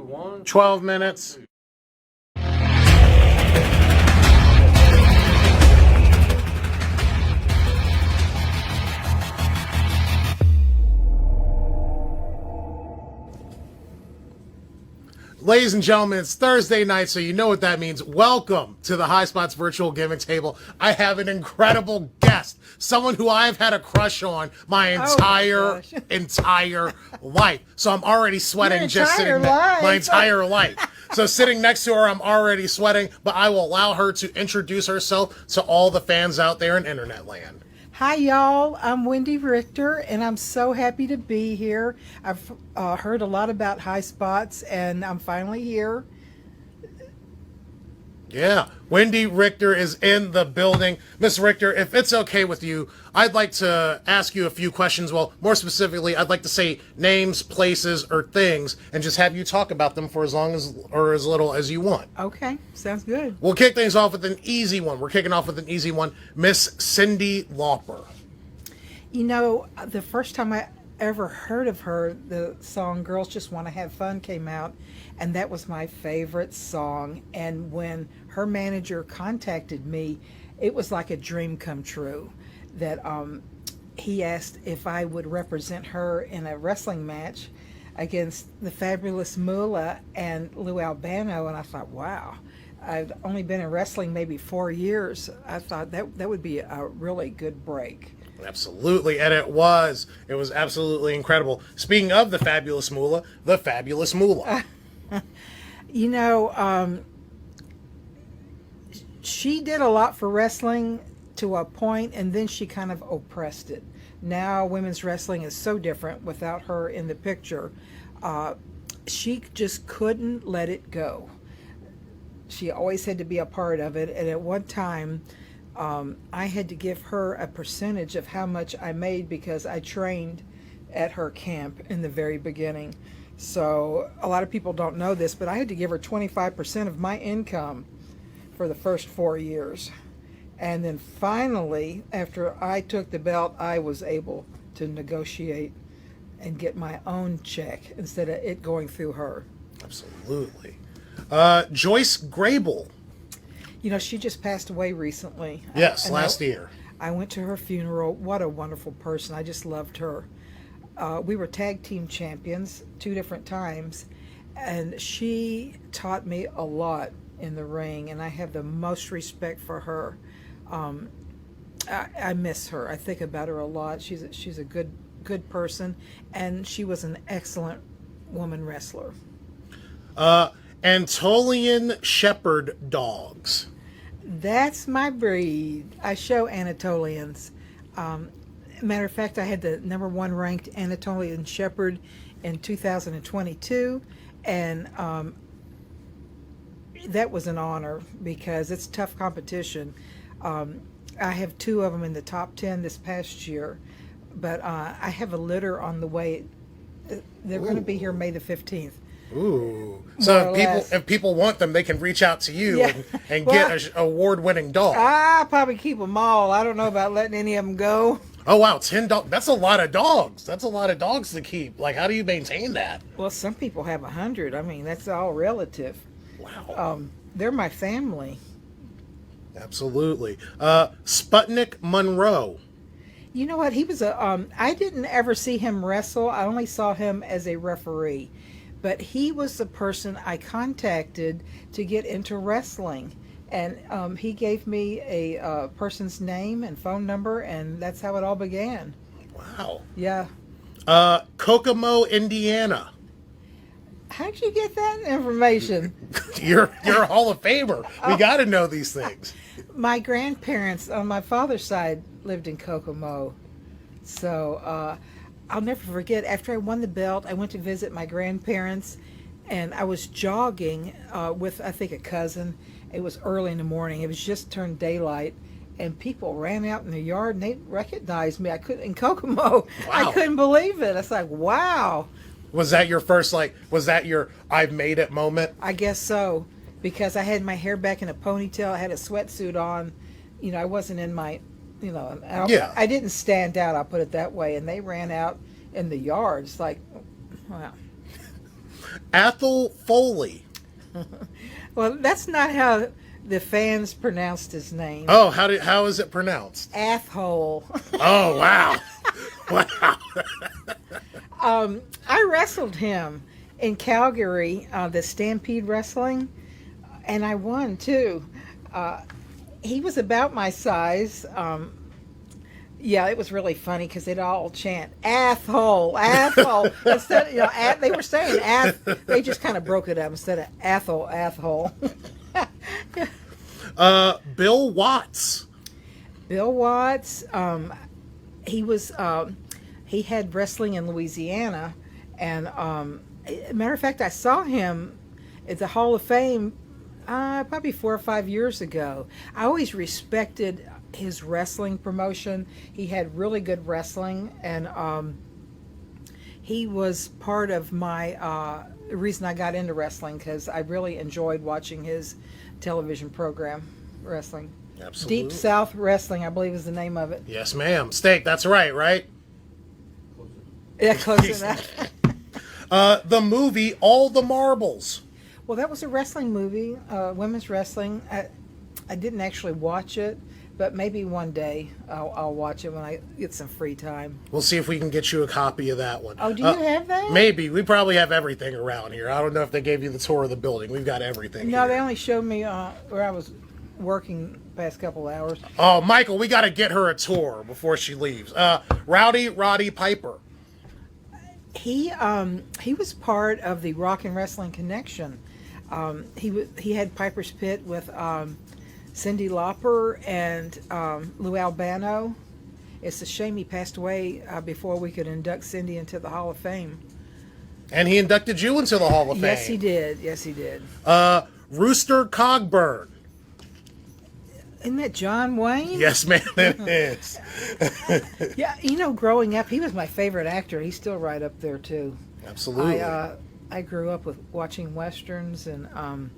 12 minutes. Ladies and gentlemen, it's Thursday night, so you know what that means. Welcome to the Highspots virtual gimmick table. I have an incredible guest, someone who I've had a crush on my entire life. So I'm already sweating just sitting there. My entire life. So sitting next to her, I'm already sweating, but I will allow her to introduce herself to all the fans out there in internet land. Hi, y'all. I'm Wendi Richter, and I'm so happy to be here. I've heard a lot about Highspots, and I'm finally here. Yeah, Wendi Richter is in the building. Miss Richter, if it's okay with you, I'd like to ask you a few questions. Well, more specifically, I'd like to say names, places, or things, and just have you talk about them for as long as or as little as you want. Okay, sounds good. We'll kick things off with an easy one. We're kicking off with an easy one. Miss Cyndi Lauper. You know, the first time I ever heard of her, the song Girls Just Want to Have Fun came out, and that was my favorite song. And when her manager contacted me, it was like a dream come true that he asked if I would represent her in a wrestling match against the Fabulous Moolah and Lou Albano. And I thought, wow, I've only been in wrestling maybe 4 years. I thought that would be a really good break. Absolutely, and it was absolutely incredible. Speaking of the Fabulous Moolah, You know, she did a lot for wrestling to a point, and then she kind of oppressed it. Now women's wrestling is so different without her in the picture. She just couldn't let it go. She always had to be a part of it, and at one time I had to give her a percentage of how much I made because I trained at her camp in the very beginning. So a lot of people don't know this, but I had to give her 25% of my income for the first 4 years. And then finally, after I took the belt, I was able to negotiate and get my own check instead of it going through her. Absolutely. Joyce Grable. You know, she just passed away recently. Yes, last year. I went to her funeral. What a wonderful person. I just loved her. We were tag team champions 2 different times, and she taught me a lot in the ring, and I have the most respect for her. I miss her. I think about her a lot. She's a good person, and she was an excellent woman wrestler. Anatolian Shepherd dogs. That's my breed. I show Anatolians. Matter of fact, I had the #1 ranked Anatolian Shepherd in 2022, and that was an honor because it's tough competition. I have 2 of them in the top 10 this past year, but I have a litter on the way. They're going to be here May the 15th. Ooh. So if people want them, they can reach out to you and get an award-winning dog. I'll probably keep them all. I don't know about letting any of them go. Oh, wow. 10 dogs. That's a lot of dogs. That's a lot of dogs to keep. Like, how do you maintain that? Well, some people have 100. I mean, that's all relative. Wow. They're my family. Absolutely. Sputnik Monroe. You know what? He was I didn't ever see him wrestle. I only saw him as a referee. But he was the person I contacted to get into wrestling. And he gave me a person's name and phone number, and that's how it all began. Wow. Yeah. Kokomo, Indiana. How'd you get that information? You're a Hall of Famer. We got to know these things. My grandparents on my father's side lived in Kokomo. So I'll never forget, after I won the belt, I went to visit my grandparents, and I was jogging with, I think, a cousin. It was early in the morning. It was just turned daylight, and people ran out in the yard, and they recognized me. In Kokomo. Wow. I couldn't believe it. I was like, wow. Was that your first, was that your I've made it moment? I guess so, because I had my hair back in a ponytail. I had a sweatsuit on. You know, I wasn't in my, I didn't stand out, I'll put it that way. And they ran out in the yard. It's like, wow. Athel Foley. Well, that's not how the fans pronounced his name. Oh, how is it pronounced? Athole. Oh, wow. Wow. I wrestled him in Calgary, the Stampede Wrestling, and I won too. He was about my size. Yeah, it was really funny because they'd all chant "Athole, Athole" instead. They were saying "ath." They just kind of broke it up instead of "Athole, Athole." Bill Watts. Bill Watts. He was. He had wrestling in Louisiana, and matter of fact, I saw him at the Hall of Fame probably 4 or 5 years ago. I always respected his wrestling promotion. He had really good wrestling, and he was part of my reason I got into wrestling, because I really enjoyed watching his television program, wrestling. Absolutely. Deep South Wrestling, I believe is the name of it. Yes, ma'am. Steak, that's right? Yeah, close enough. The movie All the Marbles. Well, that was a wrestling movie, women's wrestling. I didn't actually watch it, but maybe one day I'll watch it when I get some free time. We'll see if we can get you a copy of that one. Oh, do you have that? Maybe. We probably have everything around here. I don't know if they gave you the tour of the building. We've got everything No, here. they only showed me where I was working past couple hours. Oh, Michael, we got to get her a tour before she leaves. Rowdy Roddy Piper. He was part of the Rock and Wrestling Connection. He had Piper's Pit with Cyndi Lauper and Lou Albano. It's a shame he passed away before we could induct Cyndi into the Hall of Fame. And he inducted you into the Hall of Fame. Yes, he did. Yes, he did. Rooster Cogburn. Isn't that John Wayne? Yes, ma'am, it is. Yeah, growing up, he was my favorite actor. He's still right up there, too. Absolutely. I grew up with watching Westerns and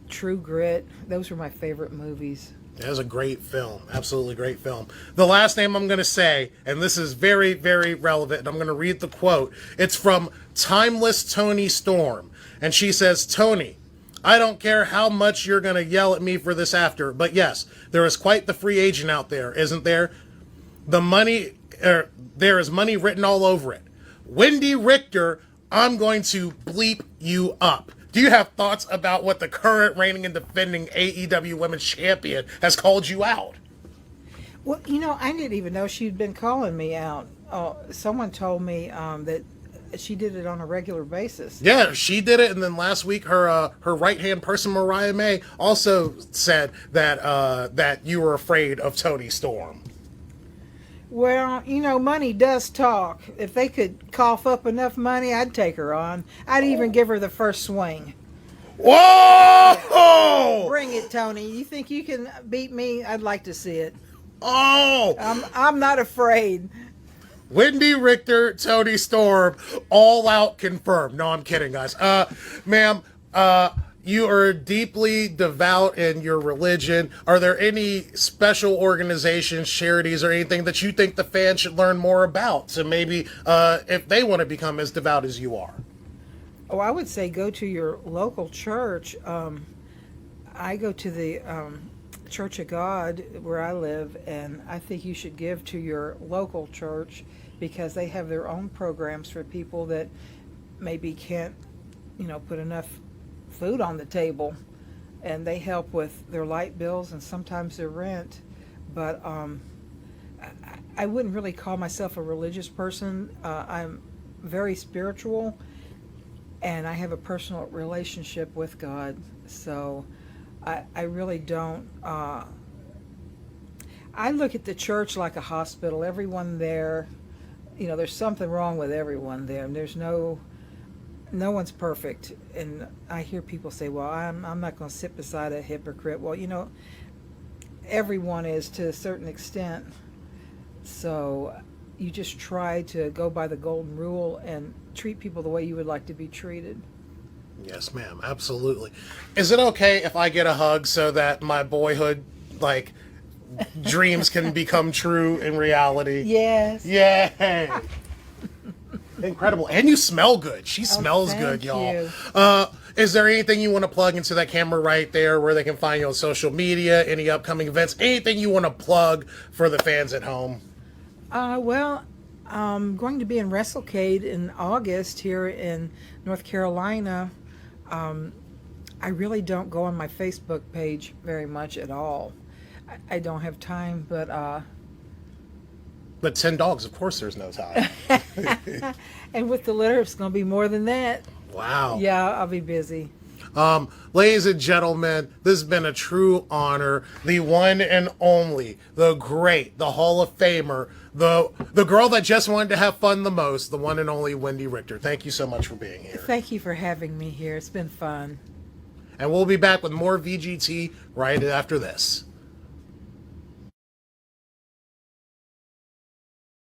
True Grit. Those were my favorite movies. It was a great film. Absolutely great film. The last name I'm going to say, and this is very, very relevant, and I'm going to read the quote. It's from Timeless Tony Storm. And she says, "Tony, I don't care how much you're going to yell at me for this after, but yes, there is quite the free agent out there, isn't there? There is money written all over it. Wendi Richter, I'm going to bleep you up." Do you have thoughts about what the current reigning and defending AEW Women's Champion has called you out? Well, I didn't even know she'd been calling me out. Someone told me that she did it on a regular basis. Yeah, she did it, and then last week her right-hand person, Mariah May, also said that you were afraid of Tony Storm. Well, money does talk. If they could cough up enough money, I'd take her on. I'd even give her the first swing. Whoa! Bring it, Tony. You think you can beat me? I'd like to see it. Oh! I'm not afraid. Wendi Richter, Tony Storm, all out confirmed. No, I'm kidding, guys. Ma'am, you are deeply devout in your religion. Are there any special organizations, charities, or anything that you think the fans should learn more about? So maybe if they want to become as devout as you are. Oh, I would say go to your local church. I go to the Church of God where I live, and I think you should give to your local church because they have their own programs for people that maybe can't, put enough food on the table, and they help with their light bills and sometimes their rent. But I wouldn't really call myself a religious person. I'm very spiritual, and I have a personal relationship with God, so I really don't I look at the church like a hospital. Everyone there, there's something wrong with everyone there, and there's no one's perfect. And I hear people say, well, I'm not going to sit beside a hypocrite. Well, everyone is to a certain extent. So you just try to go by the golden rule and treat people the way you would like to be treated. Yes, ma'am. Absolutely. Is it okay if I get a hug so that my boyhood, dreams can become true in reality? Yes. Yay! Incredible. And you smell good. She smells good, thank y'all. you. Is there anything you want to plug into that camera right there where they can find you on social media, any upcoming events, anything you want to plug for the fans at home? Well, I'm going to be in WrestleCade in August here in North Carolina. I really don't go on my Facebook page very much at all. I don't have time, but 10 dogs, of course there's no time. and with the litter, it's going to be more than that. Wow. Yeah, I'll be busy. Ladies and gentlemen, this has been a true honor. The one and only, the great, the Hall of Famer, the girl that just wanted to have fun the most, the one and only Wendi Richter. Thank you so much for being here. Thank you for having me here. It's been fun. And we'll be back with more VGT right after this.